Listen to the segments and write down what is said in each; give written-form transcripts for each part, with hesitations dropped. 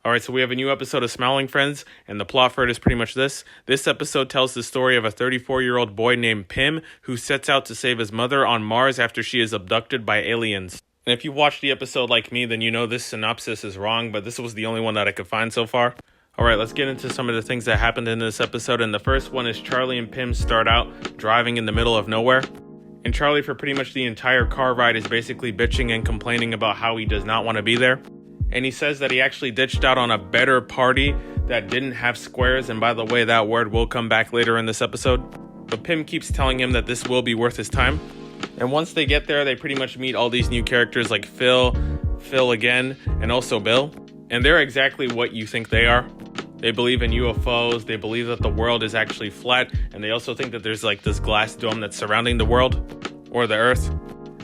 Alright, so we have a new episode of Smiling Friends, and the plot for it is pretty much this. This episode tells the story of a 34-year-old boy named Pim who sets out to save his mother on Mars after she is abducted by aliens. And if you watched the episode like me, then you know this synopsis is wrong, but this was the only one that I could find so far. Alright, let's get into some of the things that happened in this episode, and the first one is Charlie and Pim start out driving in the middle of nowhere. And Charlie, for pretty much the entire car ride, is basically bitching and complaining about how he does not want to be there. And he says that he actually ditched out on a better party that didn't have squares. And by the way, that word will come back later in this episode. But Pim keeps telling him that this will be worth his time. And once they get there, they pretty much meet all these new characters like Phil again, and also Bill. And they're exactly what you think they are. They believe in UFOs. They believe that the world is actually flat. And they also think that there's like this glass dome that's surrounding the world or the Earth.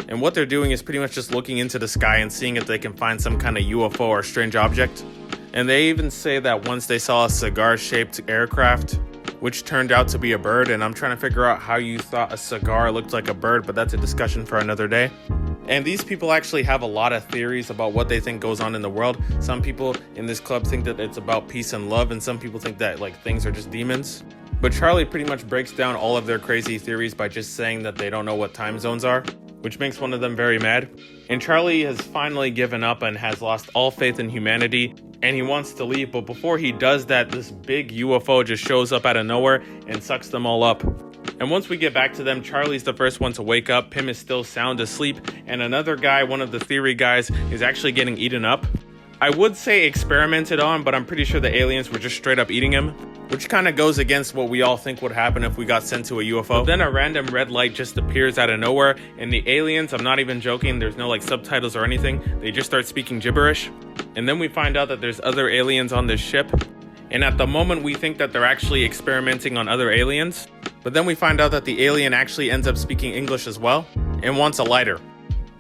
And what they're doing is pretty much just looking into the sky and seeing if they can find some kind of UFO or strange object. And they even say that once they saw a cigar-shaped aircraft, which turned out to be a bird. And I'm trying to figure out how you thought a cigar looked like a bird, but that's a discussion for another day. And these people actually have a lot of theories about what they think goes on in the world. Some people in this club think that it's about peace and love, and some people think that like things are just demons. But Charlie pretty much breaks down all of their crazy theories by just saying that they don't know what time zones are, which makes one of them very mad. And Charlie has finally given up and has lost all faith in humanity, and he wants to leave. But before he does that, this big UFO just shows up out of nowhere and sucks them all up. And once we get back to them, Charlie's the first one to wake up. Pim is still sound asleep, and another guy, one of the theory guys, is actually getting eaten up. I would say experimented on, but I'm pretty sure the aliens were just straight up eating him, which kind of goes against what we all think would happen if we got sent to a UFO. But then a random red light just appears out of nowhere, and the aliens, I'm not even joking, there's no like subtitles or anything, they just start speaking gibberish. And then we find out that there's other aliens on this ship, and at the moment we think that they're actually experimenting on other aliens, but then we find out that the alien actually ends up speaking English as well, and wants a lighter.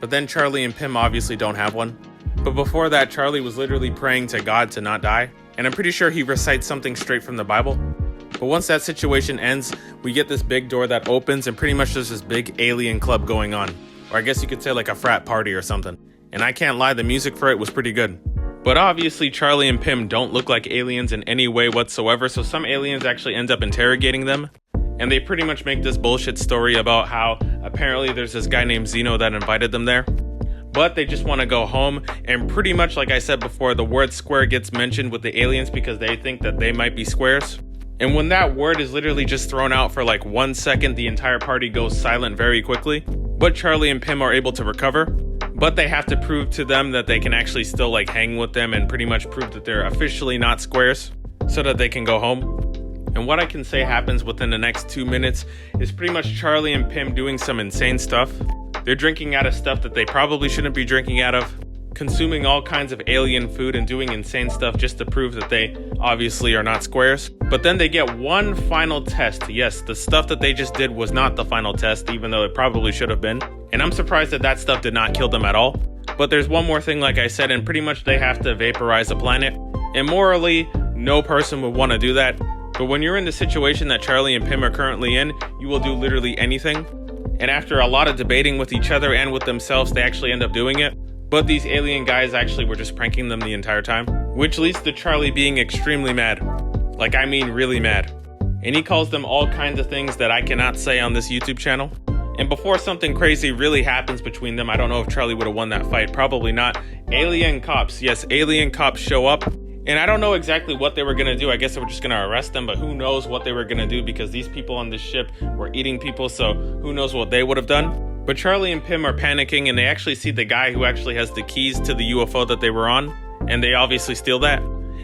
But then Charlie and Pim obviously don't have one. But before that, Charlie was literally praying to God to not die, and I'm pretty sure he recites something straight from the Bible. But once that situation ends, we get this big door that opens, and pretty much there's this big alien club going on. Or I guess you could say like a frat party or something. And I can't lie, the music for it was pretty good. But obviously Charlie and Pim don't look like aliens in any way whatsoever, so some aliens actually end up interrogating them. And they pretty much make this bullshit story about how apparently there's this guy named Zeno that invited them there. But they just want to go home, and pretty much like I said before, the word square gets mentioned with the aliens because they think that they might be squares. And when that word is literally just thrown out for like 1 second, the entire party goes silent very quickly. But Charlie and Pim are able to recover, but they have to prove to them that they can actually still like hang with them and pretty much prove that they're officially not squares so that they can go home. And what I can say happens within the next 2 minutes is pretty much Charlie and Pim doing some insane stuff. They're drinking out of stuff that they probably shouldn't be drinking out of, consuming all kinds of alien food and doing insane stuff just to prove that they obviously are not squares. But then they get one final test. Yes, the stuff that they just did was not the final test, even though it probably should have been. And I'm surprised that that stuff did not kill them at all. But there's one more thing, like I said, and pretty much they have to vaporize a planet. And morally, no person would want to do that. But when you're in the situation that Charlie and Pim are currently in, you will do literally anything. And after a lot of debating with each other and with themselves, they actually end up doing it. But these alien guys actually were just pranking them the entire time, which leads to Charlie being extremely mad. Like, I mean really mad. And he calls them all kinds of things that I cannot say on this YouTube channel. And before something crazy really happens between them, I don't know if Charlie would have won that fight. Probably not. Alien cops. Yes, alien cops show up. And I don't know exactly what they were going to do. I guess they were just going to arrest them, but who knows what they were going to do because these people on this ship were eating people, so who knows what they would have done. But Charlie and Pim are panicking, and they actually see the guy who actually has the keys to the UFO that they were on, and they obviously steal that,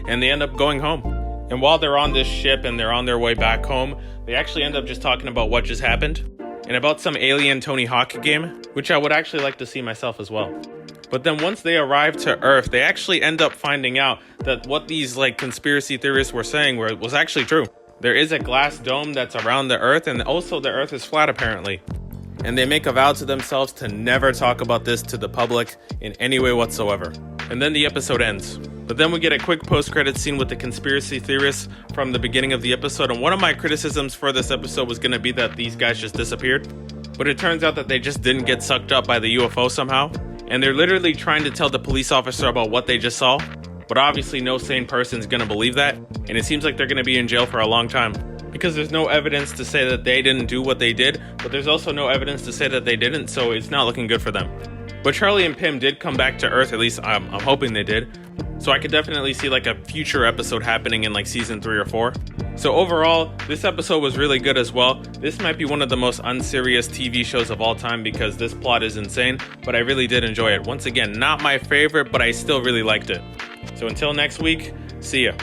and they end up going home. And while they're on this ship and they're on their way back home, they actually end up just talking about what just happened, and about some alien Tony Hawk game, which I would actually like to see myself as well. But then once they arrive to Earth, they actually end up finding out that what these like conspiracy theorists were saying was actually true. There is a glass dome that's around the Earth, and also the Earth is flat apparently. And they make a vow to themselves to never talk about this to the public in any way whatsoever. And then the episode ends. But then we get a quick post-credit scene with the conspiracy theorists from the beginning of the episode. And one of my criticisms for this episode was going to be that these guys just disappeared. But it turns out that they just didn't get sucked up by the UFO somehow. And they're literally trying to tell the police officer about what they just saw. but obviously no sane person's gonna believe that, and it seems like they're gonna be in jail for a long time. Because there's no evidence to say that they didn't do what they did, but there's also no evidence to say that they didn't, so it's not looking good for them. But Charlie and Pim did come back to Earth, at least I'm hoping they did. So I could definitely see like a future episode happening in like season 3 or 4. So overall, this episode was really good as well. This might be one of the most unserious TV shows of all time because this plot is insane, but I really did enjoy it. Once again, not my favorite, but I still really liked it. So until next week, see ya.